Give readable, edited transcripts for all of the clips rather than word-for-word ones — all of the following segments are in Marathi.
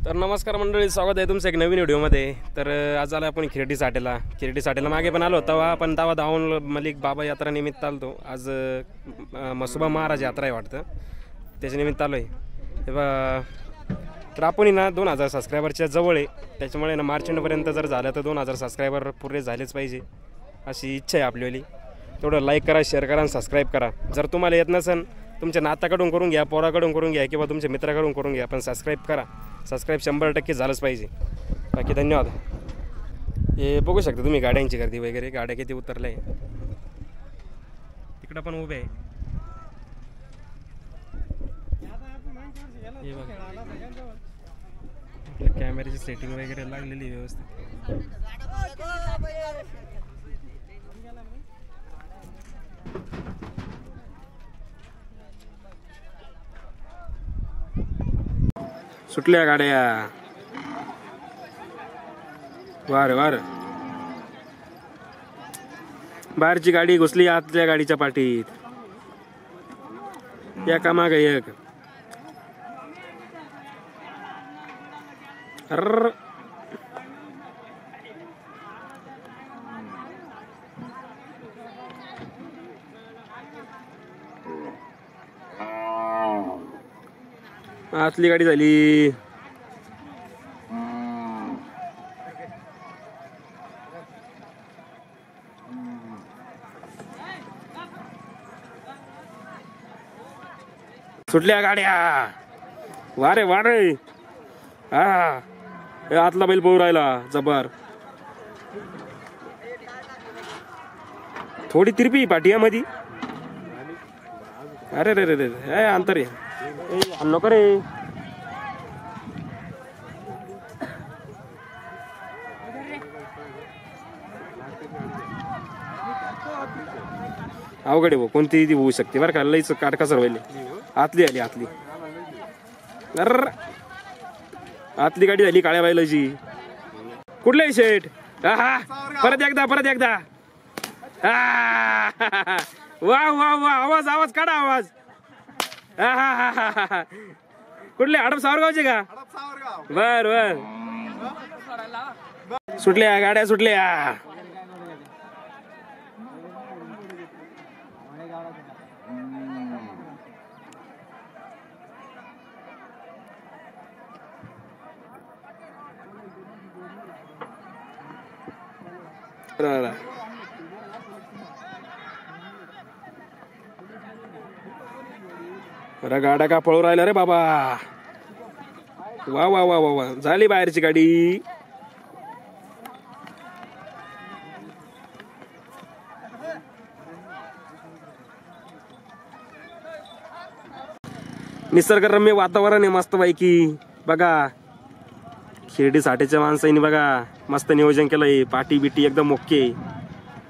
तर नमस्कार मंडळी, स्वागत आहे तुमचं एक नवीन व्हिडिओमध्ये। तर आज आला आपण खिरडी साठेला मागे पण आलो होता, पण तवा दावण मलिक बाबा यात्रा निमित्त आलतो। आज मसुबा महाराज यात्रा आहे वाटतं, त्याच्या निमित्त आलो आहे। तर आपण ना 2000 सबस्क्रायबरच्या जवळ आहे, त्याच्यामुळे ना मार्च एंडपर्यंत जर झालं तर 2000 सबस्क्रायबर पूर्ण झालेच पाहिजे अशी इच्छा आहे आपल्याली। तेवढं लाईक करा, शेअर करा आणि सबस्क्राईब करा। जर तुम्हाला येत नसेल, तुमच्या नाताकडून करून घ्या, पोराकडून करून घ्या किंवा तुमच्या मित्राकडून करून घ्या, पण सबस्क्राईब करा। सबस्क्राईब 100% झालंच पाहिजे। बाकी धन्यवाद। हे बघू शकता तुम्ही गाड्यांची गर्दी वगैरे, गाड्या किती उतरल्या आहे, तिकडं पण उभे आहे। हे बघा आपल्या कॅमेऱ्याची सेटिंग वगैरे लागलेली व्यवस्थित। सुटल्या गाड्या, वार वार बाहेरची गाडी घुसली आतल्या गाडीच्या पाठीत, एका माग एक। अर्र आतली गाडी झाली। सुटल्या गाड्या, वारे वारे। हा आतला बैल पळू राहिला जबर, थोडी तिरपी पाठीयामध्ये। अरे रे रे रे अंतर आहे, नको रे। अवघड आहे, कोणती होऊ शकते बरं का, लईच काटकासर व्हायले। आतली आली, आतली अर आतली गाडी झाली काळ्या बैलाची। कुठले शेठ? हा परत एकदा वा वा वा, आवाज काढा आवाज। कुठले? हडप सावरगावचे का? बर बर, सुटल्या गाड्या, सुटल्या। अरे गाड्या का पळू राहिला रे बाबा। वा वा वा वा वा, झाली बाहेरची गाडी। निसर्गरम्य वातावरण आहे मस्त पैकी। बघा खिरडी साठेच्या माणसांनी बघा मस्त नियोजन केलंय, पाटी बिटी एकदम ओके,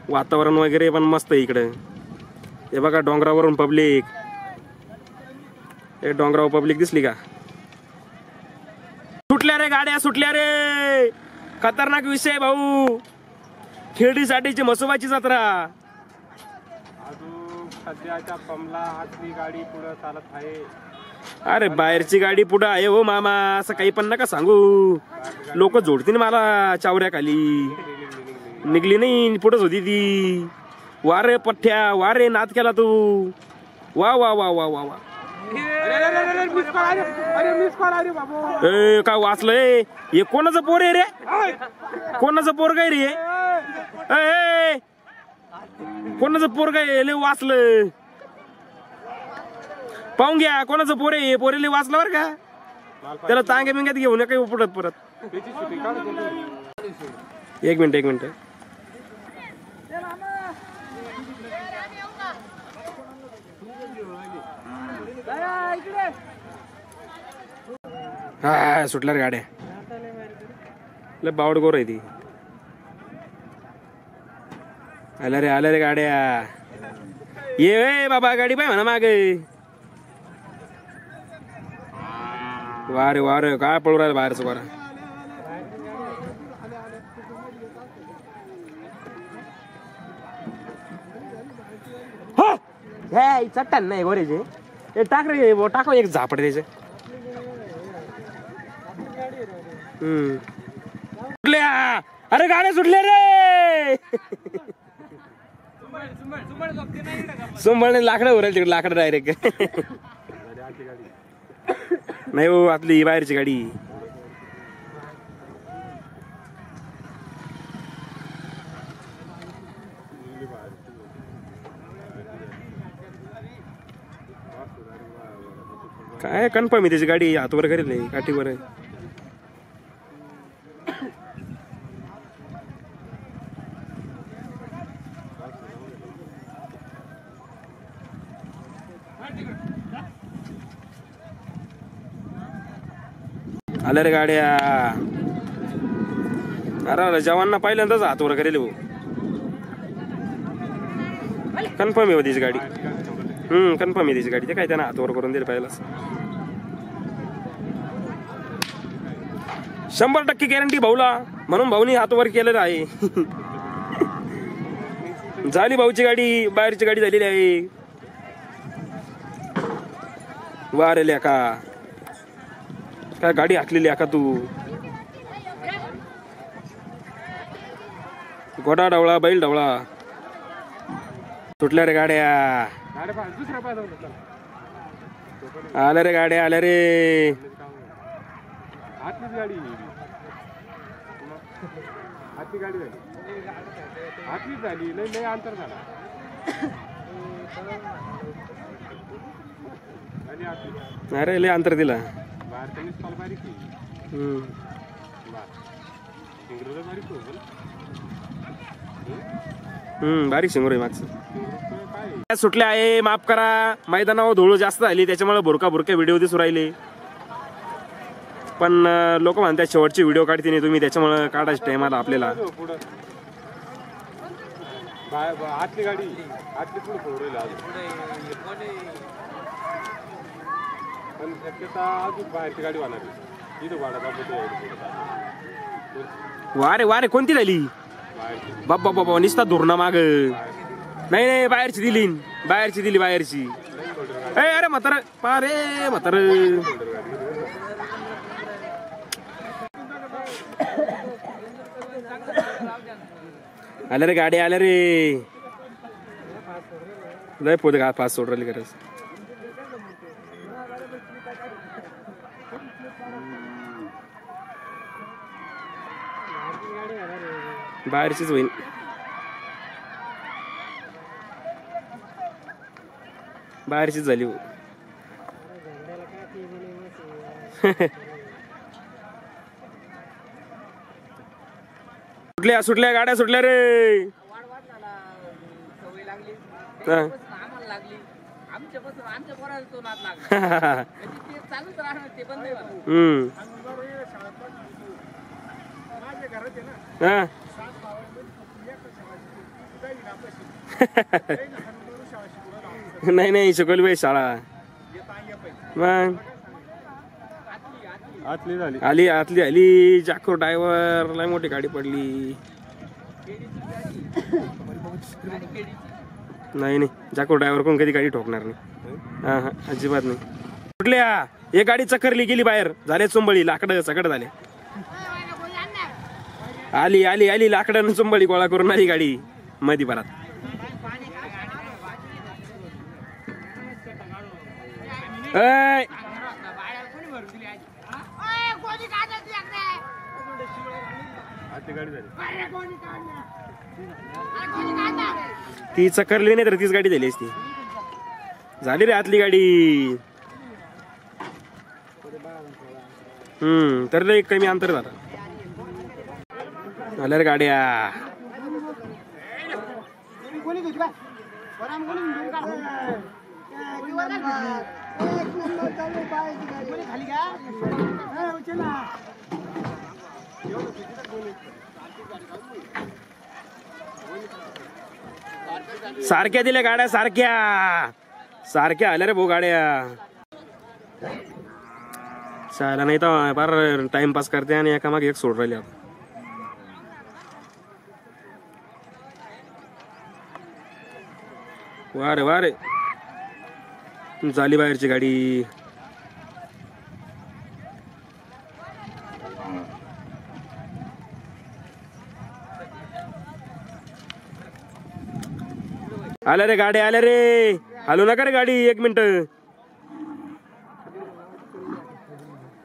वातावरण वगैरे पण मस्त आहे इकडे। हे बघा डोंगरावरून पब्लिक, हे डोंगरावर पब्लिक दिसली का? सुटल्या रे गाड्या, सुटल्या रे। खतरनाक विषय भाऊ, खिरडी साठेची मसोबाची जत्रा। सध्याच्या पमला आतली गाडी पुढे चालत आहे। अरे बाहेरची गाडी पुढे आहे हो मामा, असं काही पण नका सांगू, लोक जोडतील मला चावऱ्या खाली। निघली नाही, पुढेच होती ती। वारे पठ्ठ्या, वारे नाद केला तू। वा वा वा वा वा वा, काय वाचलंय? हे कोणाचं पोर आहे रे? कोणाचं पोर काय रे? कोणाचं पोर काय लय वाचलं? पाहून घ्या कोणाचं पोर आहे, पोरेले वाचलं बरं का। त्याला तांग्या बिंग्यात घेऊ नका पुढत परत। एक मिनिट हा सुटल्या रे गाड्या, लय बावड गोर आहे ती। आल्या रे गाड्या, ये बाबा गाडी पाय म्हणा मागे। वारे वारे काय पळू राहिलं बाहेरचं बरं। चट्टान नाही गोरेचे, टाक रे, टाका एक झापड त्याचे। सुटल्या, अरे गाड्या सुटल्या रे. सुंबळ लाकडं उरायला तिकडे, लाकडं डायरेक्ट. नाही हो, आतली बाहेरची गाडी. काय कन्फर्म आहे त्याची गाडी, हातवर करेल काठीवर आहे. आल्या रे गाड्या. अरे जवांना पहिल्यांदाच हातवर करेल भाऊ. कन्फर्म आहे त्याची गाडी. कन्फर्म आहे त्याची गाडी. ते काय त्यांना हातवर करून दिलं पहिलाच. 100% गॅरंटी भाऊला, म्हणून भाऊनी हातवर केलेलं आहे. झाली भाऊची गाडी, बाहेरची गाडी झालेली आहे. वारेल्या का काय गाडी हाकलेली का तू. घोडा ढवळा, बैल ढवळा. सुटल्या रे गाड्या. आल्या रे गाड्या, आल्या रे. आतलीच गाडी, आतली गाडी झाली, आतलीच झाली. लय अंतर झाला. अरे लय अंतर दिला. बारीक शिंगोर आहे मागचं. सुटले आहे, माफ करा. मैदानावर धूळ जास्त झाली त्याच्यामुळे भुरका व्हिडिओ दिसू राहिले. पण लोक म्हणतात शेवटची व्हिडिओ काढते नाही तुम्ही, त्याच्यामुळे काढायचं टाइम आला आपल्याला. आतली गाडी, आतली पुढे पण शक्यता अजून बाहेरची गाडी होणार. वारे वारे कोणती झाली बाबा बाबा. निसता धुरणा माग. नाही नाही, बाहेरची दिली, बाहेरची दिली, बाहेरची. अरे म्हातार पा रे म्हातार. आल्या रे गाडी, आल्या रे. लय पोते का पास सोड राहिली खरंच. बाहेरचीच होईल. बाहेरचीच झाली. सुटल्या सुटल्या गाड्या सुटल्या रे. नाही नाही, शिकवली पाहिजे शाळा. मग आतली झाली, आली आतली आली. जाको ड्रायव्हर लय मोठी गाडी पडली. नाही नाही, जाको ड्रायव्हर कोण कधी गाडी ठोकणार नाही. हा हा, अजिबात नाही. कुठल्या एक गाडी चक्करली गेली बाहेर. झाले चुंबळी, लाकडं सगळं झाले. आली आली आली, लाकडं चुंबळी गोळा करून आली गाडी मधी भरात. ती चक्करली नाही तर तीच गाडी झाली असती. झाली रे आतली गाडी. तर लय कमी अंतर झालं. आल्या रे गाड्या. सारख्या दिल्या गाड्या, सारख्या सारख्या आल्या रे भाऊ गाड्या. शाळेला नाही तर फार टाइमपास करते आणि एकामागे एक सोड राहिले. वारे वारे, झाली बाहेरची गाडी. आल्या रे गाडी, आल्या रे. हलू नका रे गाडी, 1 मिनिट.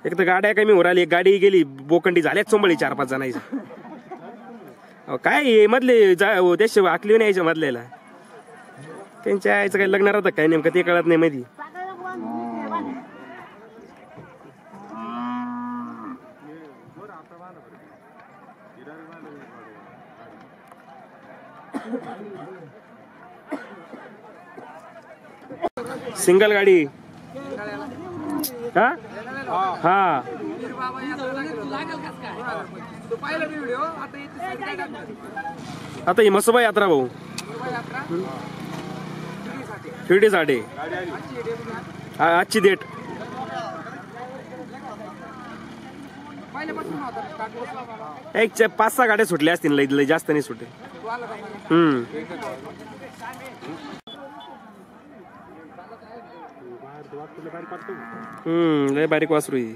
एक तर गाड्या कमी उराली, एक गाडी गेली बोकंडी, झाल्याच चोंबळी 4-5 जणांची. काय मधले देश आखली नाही यायच्या मधल्याला, त्यांच्या यायचं काही लग्न राहतं काय नेमकं ते कळत नाही मध्ये. सिंगल गाडी हा हा. आता ही मसोबा यात्रा भाऊ शिर्डीसाठी आजची डेट. एक 5-6 गाड्या सुटल्या असतील, लय जास्त नाही सुटे. लय बारीक वासरू आहे.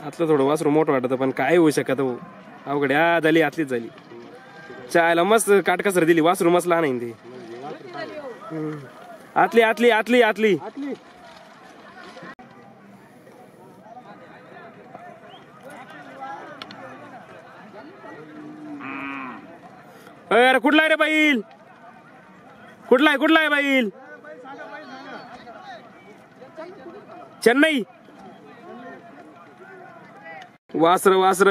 आतलं थोडं वासरू मोठं वाटत, पण काय होऊ शकत हो, अवघड झाली. आतलीच झाली. चायला मस्त काटकसर दिली, वासरू मस्त लहान आहे ते. आतली आतली आतली आतली. अरे कुठला आहे रे बैल, कुठला आहे बैल? चेन्नई वासर.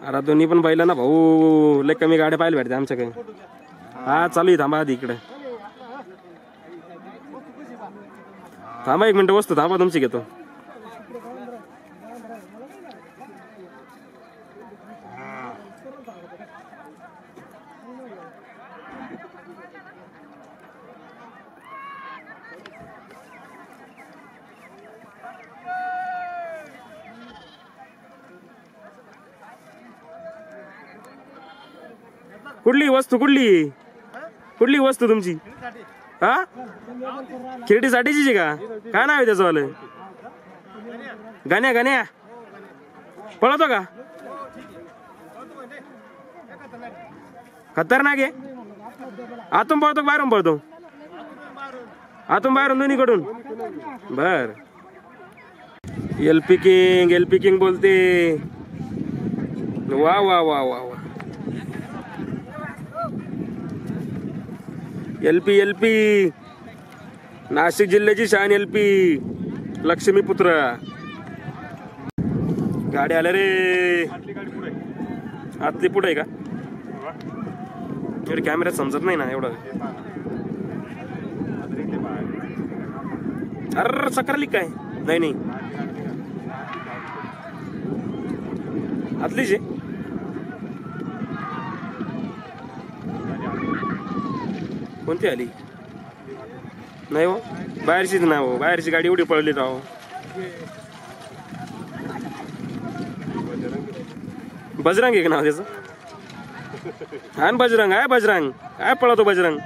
अरे दोन्ही पण बैल ना भाऊ, लय कमी गाड्या पाहायला भेटते आमच्याकडे. हा चालू आहे, थांबा आधी इकडे थांबा 1 मिनिट, वस्तू थांबा तुमची घेतो. कुठली वस्तू तुमची? हा खिरडीसाठीची का? काय नाव आहे त्याचं वालं? गाण्या पळतो का? खतरनाक आहे. आतून पळतो का बाहेरून पळतो? आतून बाहेरून दोन्हीकडून. बर. एलपी किंग बोलते. वा वा वा वा वा. एलपी नाशिक जिल्ह्याची शान. एलपी लक्ष्मीपुत्र. गाडी आल्या रे. आतली पुढे आहे का? एवढं कॅमेऱ्यात समजत नाही ना एवढं. अरे चक्राली काय? नाही आतलीच आहे. कोणती आली? नाही हो, बाहेरचीच ना हो. बाहेरची गाडी एवढी पळली राव. बजरंग आहे का नाव त्याचं? हा बजरंग आहे. बजरंग काय पळतो बजरंग.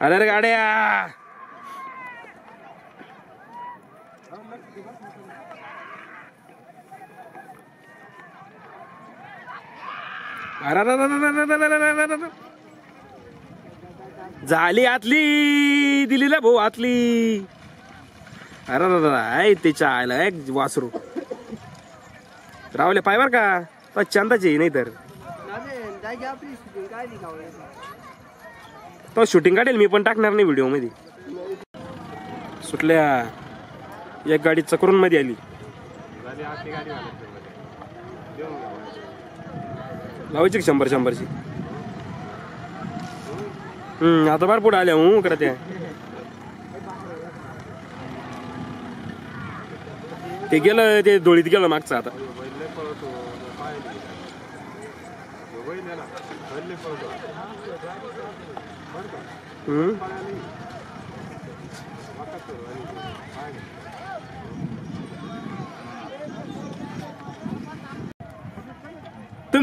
अरे रे गाड्या. झाली आतली. दिलीला भाऊ आतली. अरे दादा त्याच्या आयला एक वासरू रावले पाय बर का. चंदाची नाही तर तो शूटिंग काढेल मी, पण टाकणार नाही व्हिडिओ मध्ये. सुटल्या. एक गाडी चक्रून मध्ये आली. लावायची 100-100ची. आता बार पुढे आल्या हूं करत. ते गेलं, ते धुळीत गेलं मागचं. आता तुम्ही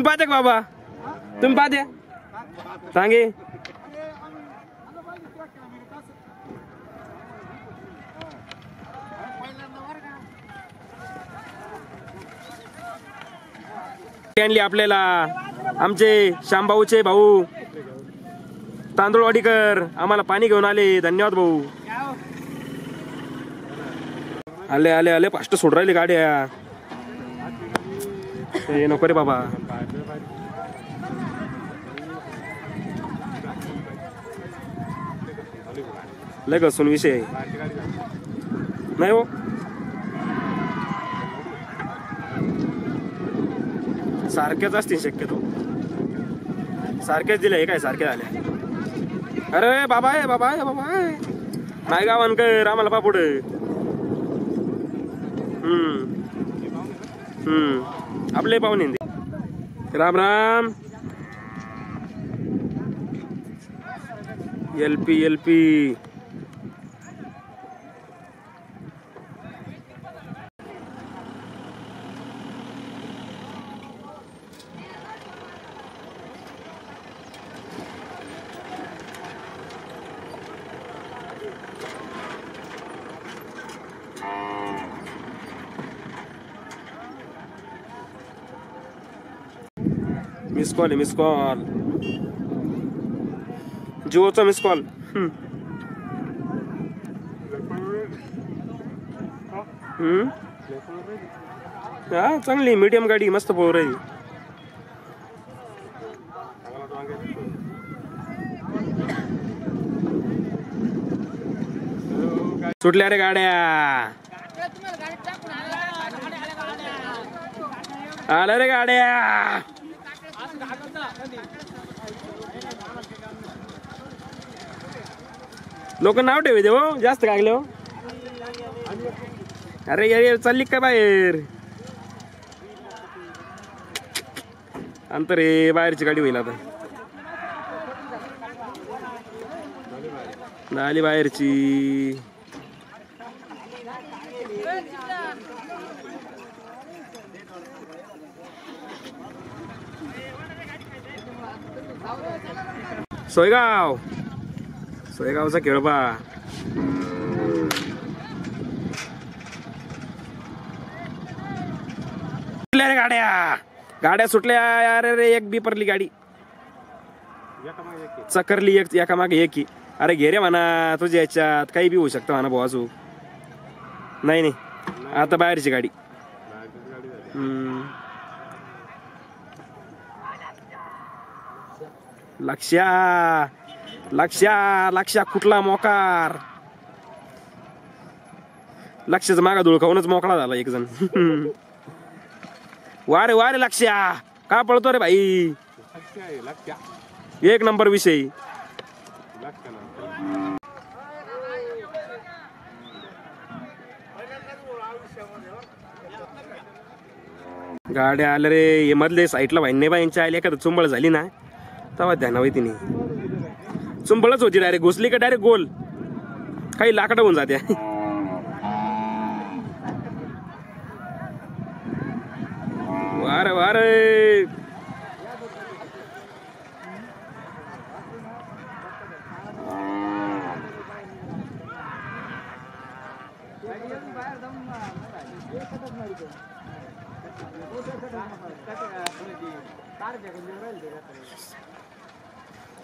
पाहते का बाबा? तुम्ही पाहते सांगे आणली आपल्याला आमचे श्यामभाऊचे भाऊ तांदूळवाडीकर आम्हाला पाणी घेऊन आले. धन्यवाद भाऊ. आले आले आले फास्ट सोड राहिले गाड्या. हे नको रे बाबा. लय घसून विषय नाही हो. सारख्याच असतील शक्यतो. सारखेच दिले काय सारखे झाले. अरे बाबा आहे बाबा आहे बाबा आहे. नाही गावांकर आम्हाला पापुड. आपले पाहुणे Ram Ram. LP LP miss call आहे. मिस कॉल जिओचा मिस कॉल. हा चांगली मीडियम गाडी मस्त पोर आहे. सुटल्या रे गाड्या. आल्या रे गाड्या. लोक नाव ठेवते हो जास्त कागले हो. अरे यार चालली काय बाहेर. अंतर आहे बाहेरची गाडी होईल आता. आली बाहेरची. सोयगाव सोयगावचा खेळबा. सुटल्या रे गाड्या. गाड्या सुटल्या यार रे. एक बी परली गाडी. चकरली एक एका मागे एक. अरे घे रे म्हणा तुझ्या याच्यात काही बी होऊ शकतं म्हणा भाऊ. अजून नाही नाही आता बाहेरची गाडी. लक्ष्या लक्ष्या लक्ष्या कुठला मोकार. लक्ष्याचं मागा धूळ खाऊनच मोकळा झाला एक जण. वारे वारे लक्ष्या का पळतो रे भाई. एक नंबर विषय. गाड्या आल्या रे. हे मधले साईडला भाई बाईंच्या आल्या एखादं चुंबळ झाली ना तेव्हा ध्यान हवी तिने. चुंबळच होती डायरेक्ट. घुसली का डायरेक्ट गोल. काही लाकडं होऊन जाते. वारे वारे.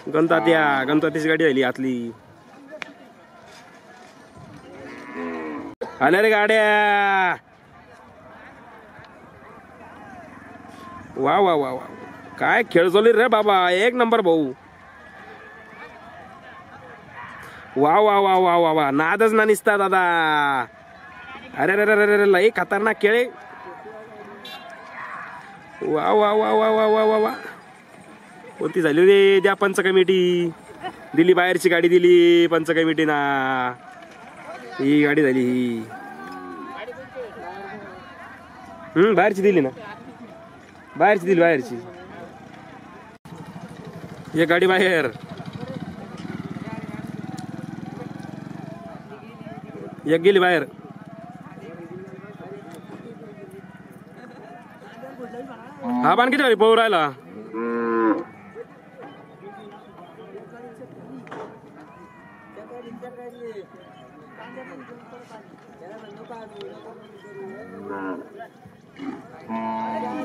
गणतातीची गाडी आली आतली. आल्या रे गाड्या. वा वा वा वा काय खेळ चालू रे बाबा. एक नंबर भाऊ. वा वा वा वा वा वा. नादच ना निसता दादा. अरे रे रे रे लई खतरनाक खेळ. वा वा वा वा वा वा वा वा. कोणती झाली रे. द्या पंच कमिटी दिली. बाहेरची गाडी दिली पंच कमिटी ना. ही गाडी झाली ही. बाहेरची दिली ना. बाहेरची दिली बाहेरची. एक गाडी बाहेर. एक गेली बाहेर. हा बाण किती पळू राहिला.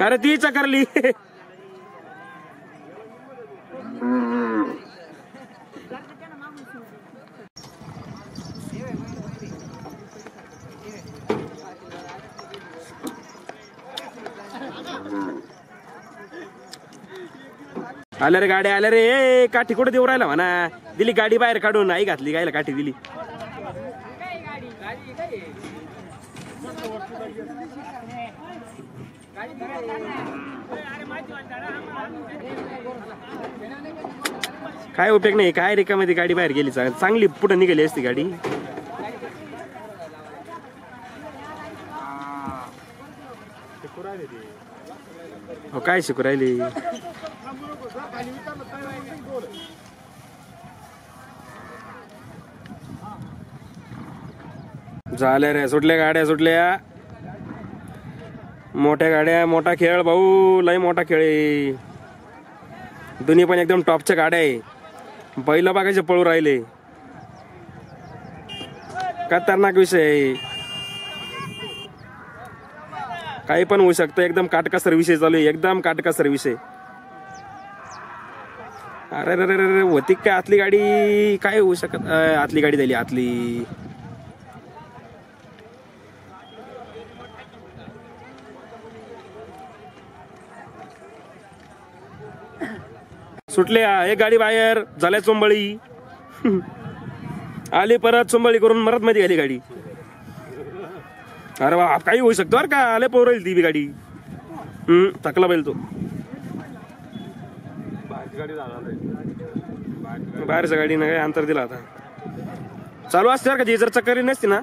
अरे ती चकरली. आल्या रे गाड्या आल्या रे. ए काठी कुठे देऊ राहिला म्हणा. दिली गाडी बाहेर काढून. आई घातली गायला काठी दिली. काय उपयोग नाही. काय रिकामध्ये गाडी बाहेर गेली. चांगली पुढे निघाली असती गाडी. हो काय शिकू राहिली. झाल्या रे. सुटल्या गाड्या सुटल्या. मोठ्या गाड्या मोठा खेळ भाऊ. लय मोठा खेळ आहे. दोन्ही पण एकदम टॉपच्या गाड्या आहे. बैल बघायचे पळू राहिले. खतरनाक विषय आहे. काही पण होऊ शकतं. एकदम काटकसर विषय चालू आहे. एकदम काटकसर विषय. अरे रे रे होती काय आतली गाडी. काय होऊ शकत. आतली गाडी झाली. आतली सुटल्या. एक गाडी बाहेर झाल्या. चोंबळी आली परत. चोंबळी करून मरत मध्ये गेली गाडी. अरे वा काही होऊ शकतो. अरे का आले पोर राहील ती बी गाडी. थकला बैल तो. बाहेरच्या गाडीनं काय अंतर दिला आता. चालू असते का जी जर चक्करी नसती ना.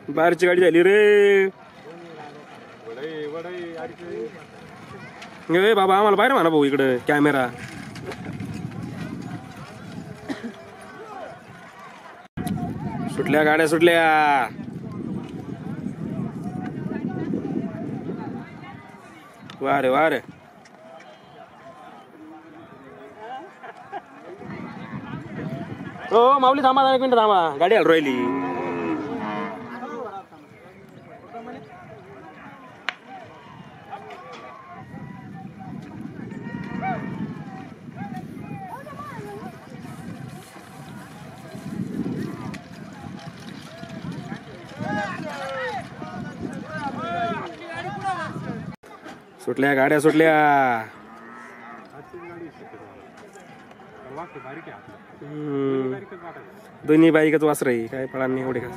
बाहेरची गाडी झाली रे. बाबा आम्हाला बाहेर म्हणा भाऊ. इकडं कॅमेरा. सुटल्या गाड्या सुटल्या. वारे वारे. हो माऊली थांबा. एक मिनिट थांबा. गाडी हल राहिली. सुटल्या गाड्या सुटल्या. दोन्ही बाईकच वासर आहे. काय पळांनी एवढे का.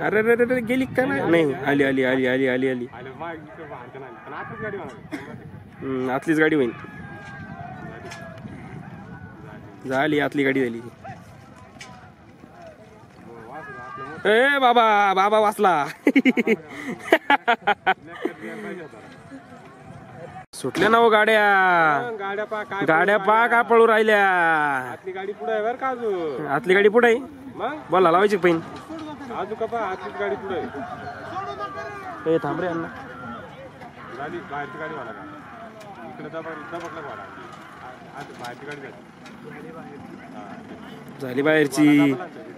अरे रे रे गेली का नाही. आली आली आली आली आली आली. आतलीच गाडी होईल. झाली आतली गाडी झाली. ए बाबा बाबा वाचला. सुटल्या ना हो गाड्या. गाड्या पा का पळू राहिल्या. आतली गाडी पुढे आहे बरं का. अजून आतली गाडी पुढे आहे. बोला लावायची पैन. अजून का आतलीच गाडी पुढे आहे. ए थांब रे अण्णा. गाडी बाहेरची गाडी वाला का. इकडे दबकला वाला. बाहेरची गाडी झाली बाहेरची.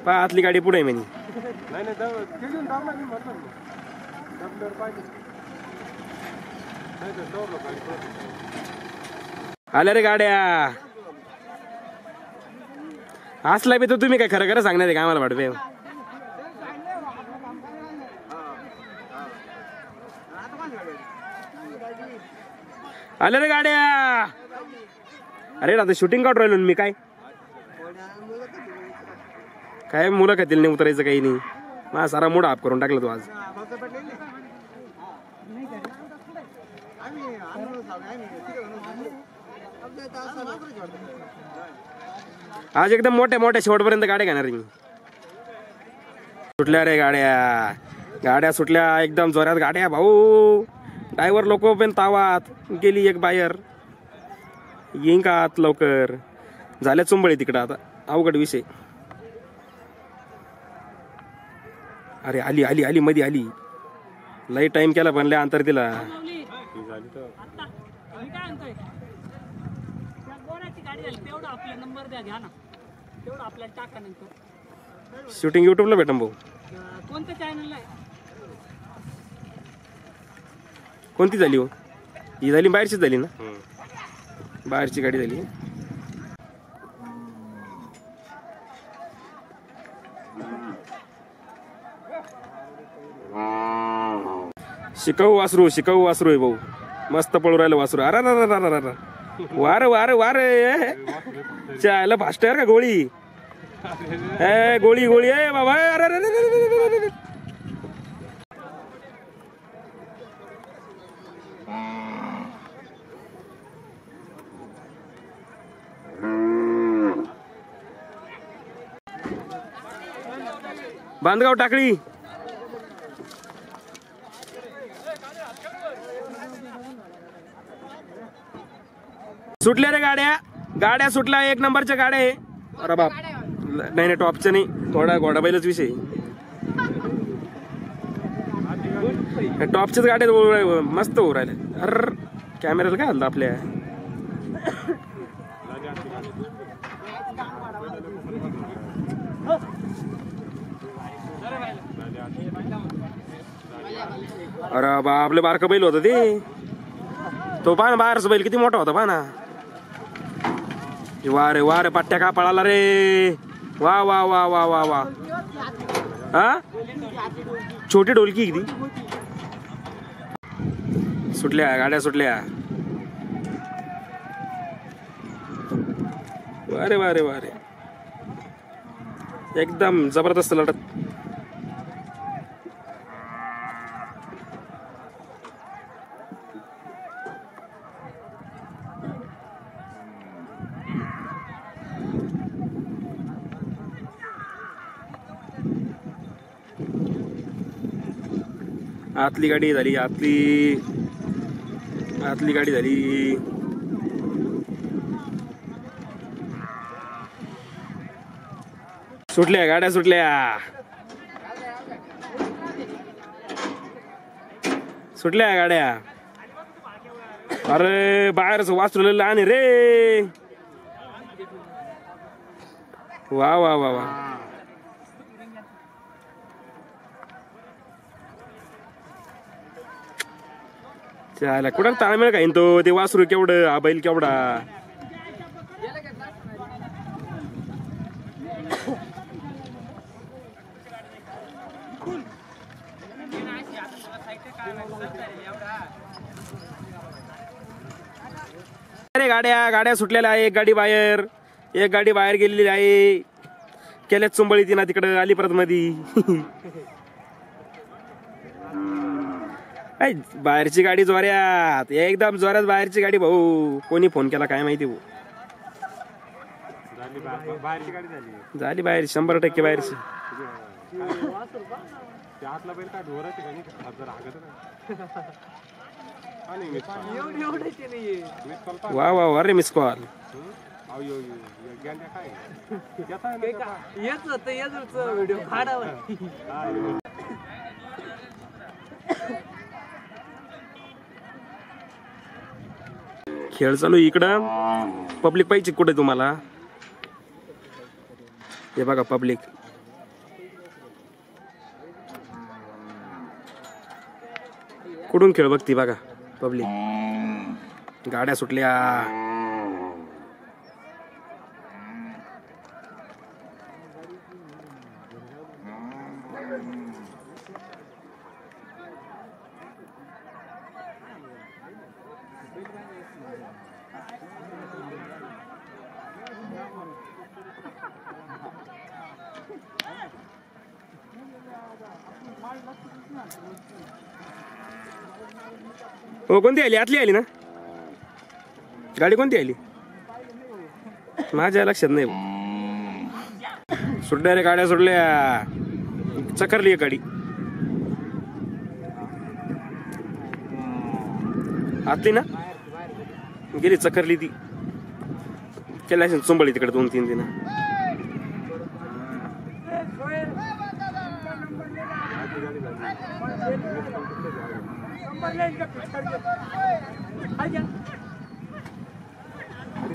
पा आतली गाडी पुढे आहे म्हणे. नाही नाही दबल्यावर पाहिजे. आल्या रे गाड्या. असला बी तर तुम्ही काय खरं खरं सांगणार आहे का आम्हाला वाटवे. आल्या रे गाड्या. अरे आता शूटिंग काढून राहिलो मी. काय मुलाखतील नाही उतरायचं काही नाही. माझा सारा मूड ऑफ करून टाकला तू आज. आज एकदम मोठ्या मोठ्या शेवटपर्यंत गाड्या घेणार मी. सुटल्या रे गाड्या. गाड्या सुटल्या एकदम जोरात गाड्या भाऊ. ड्रायव्हर लोक पण तावात गेली. एक बाहेर येईन का आत लवकर. झाल्या चुंबळी तिकडं आता अवघड विषय. अरे आली आली आली मध्ये आली. लई टाइम केला पण लय अंतर दिला. शूटिंग युट्यूबला भेटन भाऊ. कोणत्या चॅनलला आहे? कोणती झाली हो? ही झाली बाहेरचीच झाली ना. बाहेरची गाडी झाली. शिकाऊ वासरू आहे भाऊ. मस्त पळू राहिलं वासरू. अरे वार वार वार चायला फास्टर का गोळी. गोळी गोळी आहे बाबा. अरे बांधगाव टाकळी. सुटल्या रे गाड्या. गाड्या सुटल्या. 1 नंबरच्या गाड्या आहे. अरे बाप. नाही नाही टॉपच्या नाही. थोडा घोडाबैलच विषय. टॉपच्याच गाड्या मस्त होऊ राहिल्या. अर कॅमेऱ्याला काय हल्ला आपल्या. अरे बा आपले बारका बैल होता ते. तो पहा ना बाहेरचा बैल किती मोठा होता. पहा ना. वारे वारे पट्ट्या का पळाला रे. वा वा वा वा वा वा. हा छोटी ढोलकी किती. सुटल्या गाड्या सुटल्या. वारे वारे वारे एकदम जबरदस्त लढत. आतली गाडी झाली. आतली गाडी झाली. सुटल्या गाड्या सुटल्या. सुटल्या गाड्या. अरे बाहेरच वासरू लहान रे. वा वा वा वा. चायला कुठं ताळमेळ खाईन तो. ते वासरू केवढं हा बैल केवढा. अरे गाड्या सुटलेल्या आहे. एक गाडी बाहेर गेलेली आहे. केल्याच चुंबळी ती ना तिकडं अलिप्रत मध्ये. बाहेरची गाडी जोऱ्यात. एकदम जोऱ्यात बाहेरची गाडी भाऊ. कोणी फोन केला काय माहिती भाऊ. झाली बाहेर 100% बाहेरची. वा वा वा रे मिस कॉल. खेळ चालू इकडं. पब्लिक पाहिजे कुठे तुम्हाला. हे बघा पब्लिक. कुठून खेळ बघती बघा पब्लिक. गाड्या सुटल्या. हो कोणती आली. आतली आली ना गाडी. कोणती आली माझ्या लक्षात नाही. सुटल्या रे गाड्या सुटल्या. चकरली एक गाडी. आतली ना गेली चकरली ती. केल्या असेल चुंबळी तिकडे 2-3 दिन.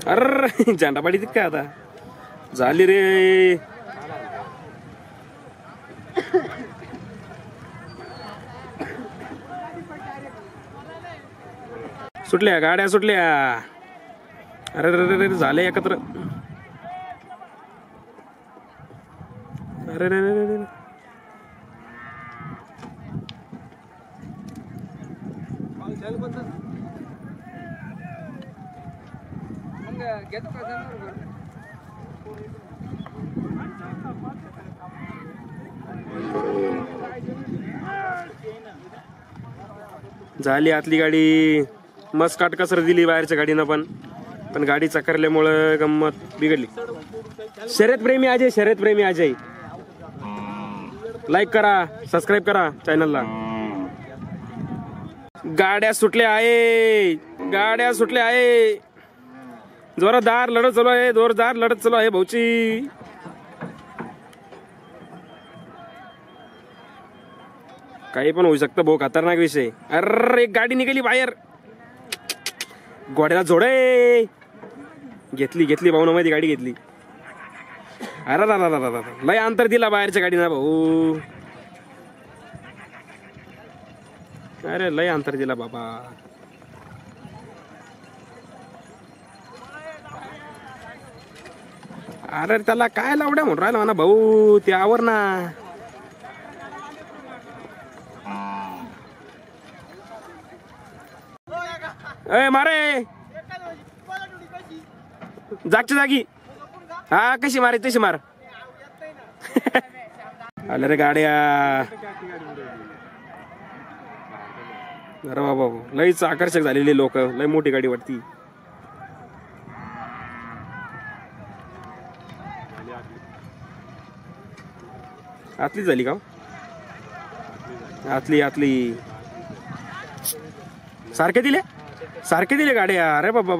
अरे झेंडा पाडी काय आता झाली रे. सुटल्या गाड्या सुटल्या. अरे रे झाले एकत्र. अरे रे झाली आतली गाडी. मस्त काटकसर दिली बाहेरच्या गाडीनं पण गाडी चकरल्यामुळं गंमत बिघडली. शर्यत प्रेमी अजय लाईक करा, सबस्क्राईब करा चॅनलला. गाड्या सुटल्या आहे. जोरदार लढत चालू आहे भाऊची. काही पण होऊ शकतं भाऊ, खतरनाक विषय. अरे एक गाडी निघाली बाहेर. घोड्याला जोडे घेतली भाऊ मध्ये गाडी घेतली. अरे लय अंतर दिला बाहेरच्या गाडीना भाऊ. अरे लय अंतर दिला बाबा. अरे त्याला काय लावड्या म्हणून राहिला म्हणा भाऊ, ते आवर ना. ए मारे जागच्या जागी. हा कशी मारे तशी मार. आले रे गाड्या. अरे बाबा लयच आकर्षक झालेली लोक. लय मोठी गाडी वाटती. आतली झाली का? आतली सारखे दिले गाड्या. अरे बाबा.